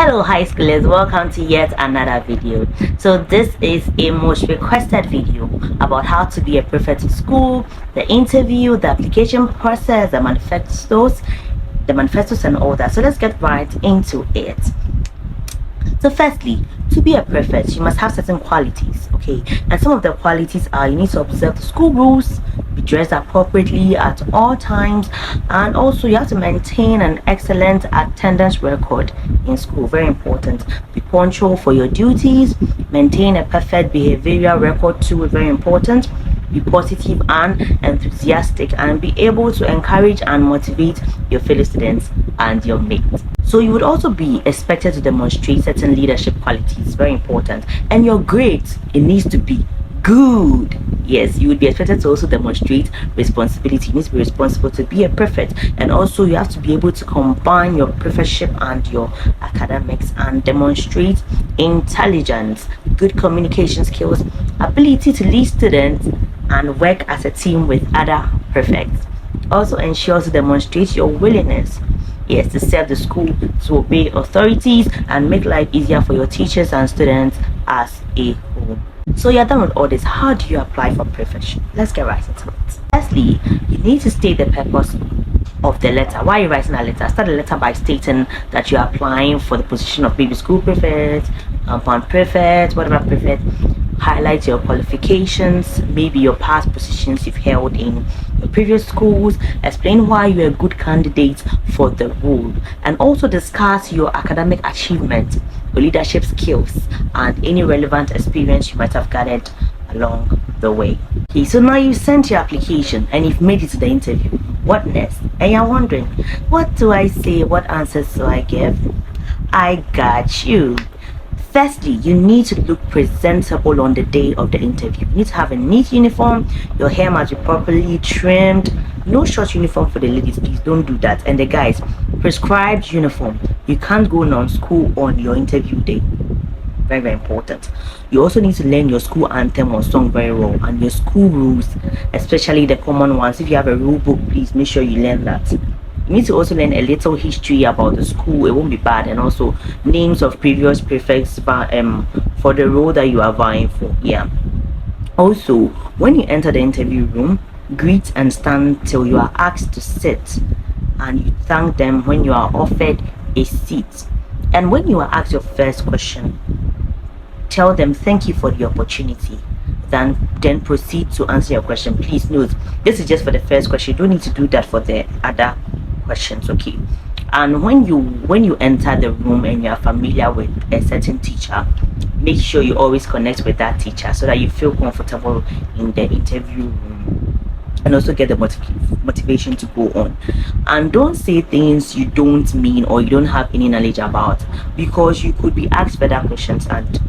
Hello high schoolers, welcome to yet another video. So this is a most requested video about how to be a prefect in school, the interview, the application process, the manifestos and all that. So let's get right into it. So firstly, to be a prefect, you must have certain qualities, okay? And some of the qualities are you need to observe the school rules, be dressed appropriately at all times, and also you have to maintain an excellent attendance record in school. Very important. Be punctual for your duties, maintain a perfect behavioral record too, very important. Be positive and enthusiastic, and be able to encourage and motivate your fellow students and your mates. So you would also be expected to demonstrate certain leadership qualities, very important. And your grades, it needs to be good. Yes, you would be expected to also demonstrate responsibility. You need to be responsible to be a prefect, and also you have to be able to combine your prefectship and your academics and demonstrate intelligence, good communication skills, ability to lead students and work as a team with other prefects. Also ensure to demonstrate your willingness, yes, to serve the school, to obey authorities, and make life easier for your teachers and students as a whole. So you're done with all this. How do you apply for prefectship? Let's get right into it. Firstly, you need to state the purpose of the letter. Why are you writing a letter? Start the letter by stating that you're applying for the position of maybe school prefect, compound prefect, whatever prefect. Highlight your qualifications, maybe your past positions you've held in your previous schools. Explain why you're a good candidate for the role, and also discuss your academic achievement, your leadership skills, and any relevant experience you might have gathered along the way. Okay, so now you've sent your application and you've made it to the interview. What next? And you're wondering, what do I say? What answers do I give? I got you. Firstly, you need to look presentable on the day of the interview. You need to have a neat uniform. Your hair must be properly trimmed. No short uniform for the ladies, please don't do that. And the guys, prescribed uniform. You can't go non-school on your interview day. Very, very important. You also need to learn your school anthem or song very well, and your school rules, especially the common ones. If you have a rule book, please make sure you learn that. You need to also learn a little history about the school. It won't be bad. And also names of previous prefects for the role that you are vying for. Yeah. Also, when you enter the interview room, greet and stand till you are asked to sit, and you thank them when you are offered a seat. And when you are asked your first question, tell them thank you for the opportunity, then proceed to answer your question. Please note, this is just for the first question. You don't need to do that for the other questions, okay? And when you enter the room and you are familiar with a certain teacher, make sure you always connect with that teacher so that you feel comfortable in the interview room, and also get the motivation to go on. And don't say things you don't mean or you don't have any knowledge about, because you could be asked further questions and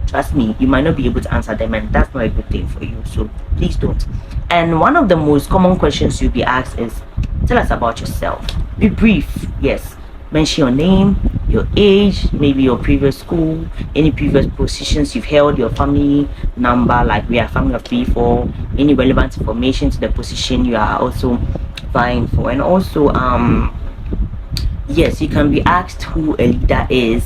trust me, you might not be able to answer them, and that's not a good thing for you. So please don't. And one of the most common questions you'll be asked is, tell us about yourself. Be brief. Yes, mention your name, your age, maybe your previous school, any previous positions you've held, your family number, like we are a family of 3, 4, any relevant information to the position you are also vying for. And also yes, you can be asked who a leader is.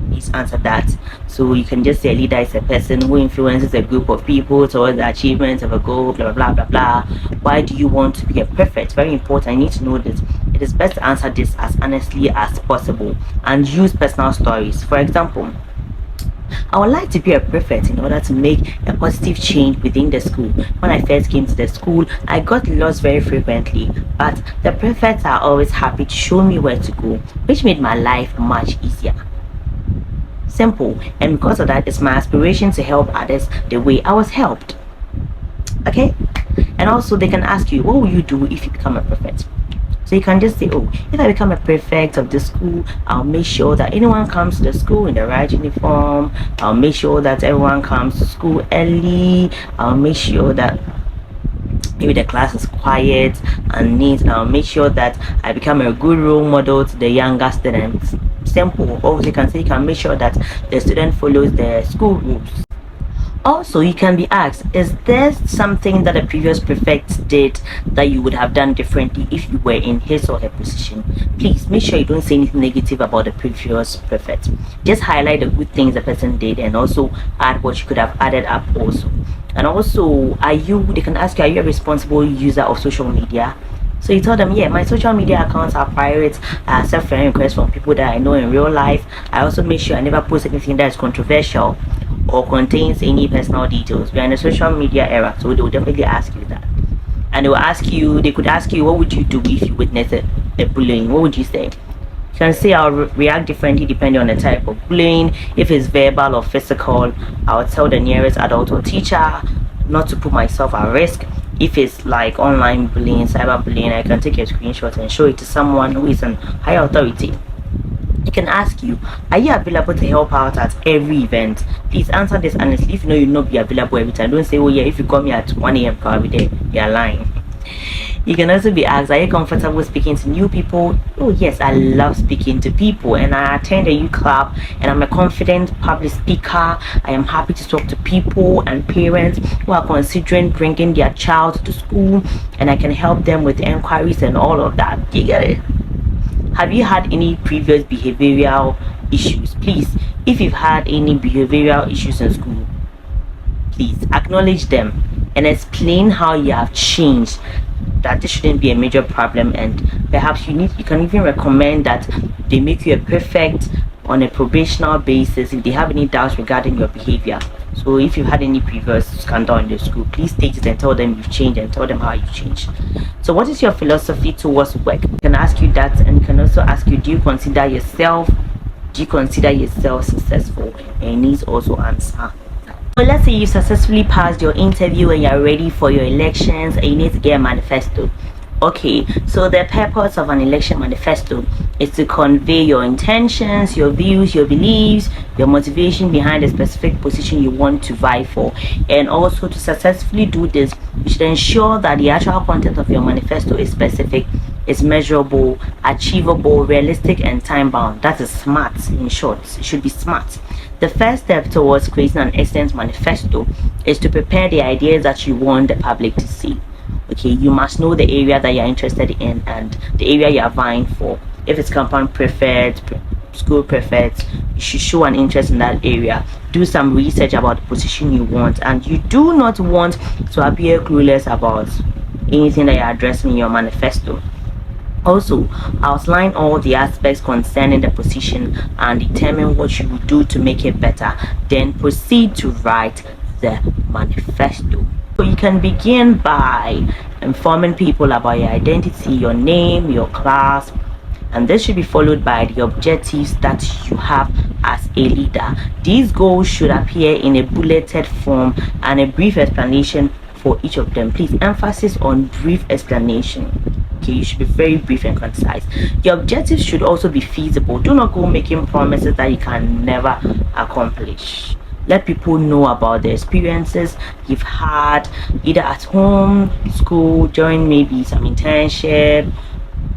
Please answer that. So you can just say a leader is a person who influences a group of people towards the achievement of a goal, blah blah blah blah blah. Why do you want to be a prefect? Very important. You need to know this. It is best to answer this as honestly as possible and use personal stories. For example, I would like to be a prefect in order to make a positive change within the school. When I first came to the school, I got lost very frequently, but the prefects are always happy to show me where to go, which made my life much easier. Simple. And because of that, it's my aspiration to help others the way I was helped. Okay? And also they can ask you, what will you do if you become a prefect? So you can just say, oh, if I become a prefect of the school, I'll make sure that anyone comes to the school in the right uniform. I'll make sure that everyone comes to school early. I'll make sure that maybe the class is quiet and neat. And I'll make sure that I become a good role model to the younger students. Simple. Also, you can make sure that the student follows the school rules. Also, you can be asked, is there something that a previous prefect did that you would have done differently if you were in his or her position? Please make sure you don't say anything negative about the previous prefect. Just highlight the good things the person did and also add what you could have added up also. And also, they can ask you, are you a responsible user of social media? So you tell them, yeah, my social media accounts are private. I accept friend requests from people that I know in real life. I also make sure I never post anything that is controversial or contains any personal details. We are in a social media era, so they will definitely ask you that. And they could ask you, what would you do if you witnessed a bullying? What would you say? You can say I'll react differently depending on the type of bullying. If it's verbal or physical, I'll tell the nearest adult or teacher not to put myself at risk. If it's like online bullying, cyberbullying, I can take a screenshot and show it to someone who is an higher authority. It can ask you, are you available to help out at every event? Please answer this honestly. If you know you'll not be available every time, don't say, oh yeah, if you call me at 1 a.m. probably there, you're lying. You can also be asked, are you comfortable speaking to new people? Oh yes, I love speaking to people, and I attend a youth club, and I'm a confident public speaker. I am happy to talk to people and parents who are considering bringing their child to school, and I can help them with enquiries and all of that. You get it? Have you had any previous behavioral issues? Please, if you've had any behavioral issues in school, please acknowledge them and explain how you have changed, that this shouldn't be a major problem, and perhaps you can even recommend that they make you a prefect on a probational basis if they have any doubts regarding your behavior. So if you had any previous scandal in the school, please state it and tell them you've changed and tell them how you changed. So what is your philosophy towards work? You can ask you that, and you can also ask you, do you consider yourself successful? And you need to also answer. So let's say you successfully passed your interview and you're ready for your elections and you need to get a manifesto. Okay, so the purpose of an election manifesto is to convey your intentions, your views, your beliefs, your motivation behind a specific position you want to vie for. And also, to successfully do this, you should ensure that the actual content of your manifesto is specific, is measurable, achievable, realistic, and time-bound. That is SMART in short. It should be SMART. The first step towards creating an excellent manifesto is to prepare the ideas that you want the public to see. Okay, you must know the area that you're interested in and the area you're vying for. If it's compound prefect, school prefect, you should show an interest in that area. Do some research about the position you want, and you do not want to appear clueless about anything that you're addressing in your manifesto. Also, outline all the aspects concerning the position and determine what you will do to make it better. Then proceed to write the manifesto. So you can begin by informing people about your identity, your name, your class, and this should be followed by the objectives that you have as a leader. These goals should appear in a bulleted form and a brief explanation for each of them. Please, emphasis on brief explanation. Okay, you should be very brief and concise. Your objectives should also be feasible. Do not go making promises that you can never accomplish. Let people know about the experiences you've had either at home, school, during maybe some internship.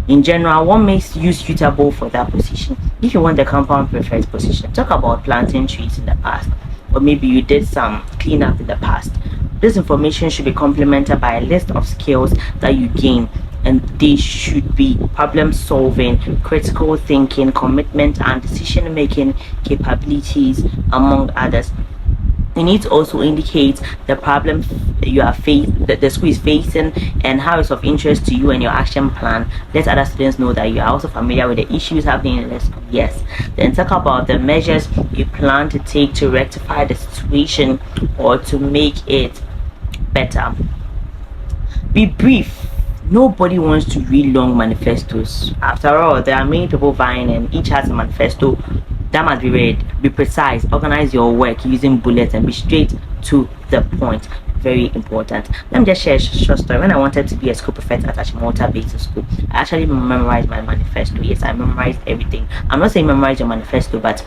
In general, what makes you suitable for that position? If you want the compound prefect position, talk about planting trees in the past, or maybe you did some cleanup in the past. This information should be complemented by a list of skills that you gain, and they should be problem solving, critical thinking, commitment, and decision making capabilities, among others. You need to also indicate the problem that the school is facing and how it's of interest to you and your action plan. Let other students know that you are also familiar with the issues happening in the school. Yes. Then talk about the measures you plan to take to rectify the situation or to make it better. Be brief. Nobody wants to read long manifestos. After all, there are many people vying and each has a manifesto that must be read. Be precise, organize your work using bullets, and be straight to the point. Very important. Let me just share a short story. When I wanted to be a school prefect at Achimota Basic School, I actually memorized my manifesto. Yes, I memorized everything. I'm not saying memorize your manifesto, but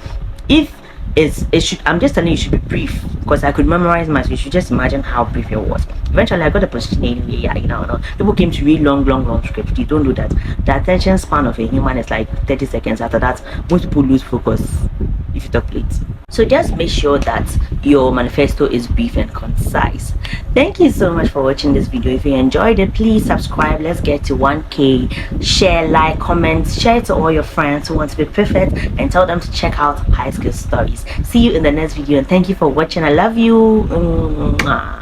I'm just telling you, it should be brief, because I could memorize mine, so you should just imagine how brief it was. Eventually I got a position anyway. People came to read long scripts. You don't do that. The attention span of a human is like 30 seconds. After that, most people lose focus. if you talk late. So just make sure that your manifesto is brief and concise. Thank you so much for watching this video. If you enjoyed it, please subscribe. Let's get to 1K. Share, like, comment, share it to all your friends who want to be prefect, and tell them to check out high school stories. See you in the next video, and thank you for watching. I love you. Mwah.